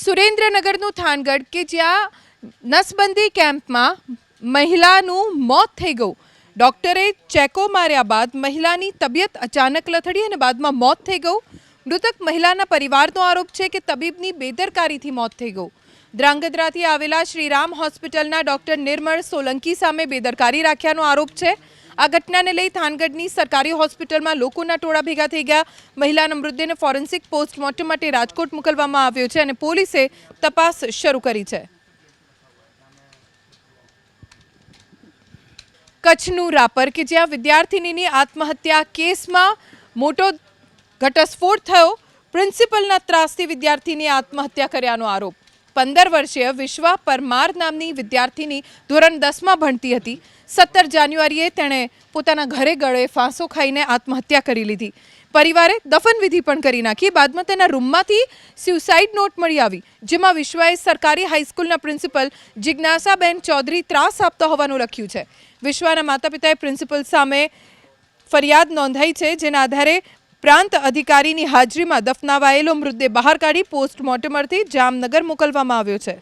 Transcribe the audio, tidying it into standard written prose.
સુરેન્દ્રનગરનું થાનગઢ કે જ્યાં નસબંધી કેમ્પમાં મહિલાનું મોત થઈ ગયું। ડોક્ટરે ચેકો માર્યા બાદ મહિલાની તબિયત અચાનક લથડી અને બાદમાં મોત થઈ ગયું। મૃતક મહિલાના પરિવારનો આરોપ છે કે તબીબની બેદરકારીથી મોત થઈ ગયું। ધ્રાંગધ્રાથી આવેલા શ્રીરામ હોસ્પિટલના ડોક્ટર નિર્મળ સોલંકી સામે બેદરકારી રાખ્યાનો આરોપ છે। આ ઘટનાને લઈ થાનગઢની સરકારી હોસ્પિટલમાં લોકોના ટોળા ભેગા થઈ ગયા। મહિલાના મૃતદેહને ફોરેન્સિક પોસ્ટમોર્ટમ માટે રાજકોટ મોકલવામાં આવ્યો છે અને પોલીસે તપાસ શરૂ કરી છે। કચ્છનું રાપર કે જ્યાં વિદ્યાર્થિનીની આત્મહત્યા કેસમાં મોટો ઘટસ્ફોટ થયો। પ્રિન્સિપલના ત્રાસથી વિદ્યાર્થીની આત્મહત્યા કર્યાનો આરોપ। 15 વર્ષીય વિશ્વા પરમાર નામની વિદ્યાર્થીની ધોરણ 10માં ભણતી હતી। 17 જાન્યુઆરીએ તેણે પોતાના ઘરે ગળે ફાંસો ખાઈને આત્મહત્યા કરી લીધી। પરિવારે દફનવિધિ પણ કરી નાખી। બાદમાં તેના રૂમમાંથી સ્યુસાઇડ નોટ મળી આવી, જેમાં વિશ્વાએ સરકારી હાઈસ્કૂલના પ્રિન્સિપલ જિજ્ઞાસાબેન ચૌધરી ત્રાસ આપતા હોવાનું લખ્યું છે। વિશ્વાના માતા પિતાએ પ્રિન્સિપલ સામે ફરિયાદ નોંધાઈ છે, જેના આધારે પ્રાંત અધિકારીની હાજરીમાં દફનાવાયેલો મૃતદેહ બહાર કાઢી પોસ્ટમોર્ટમ અર્થે જામનગર મોકલવામાં આવ્યો છે।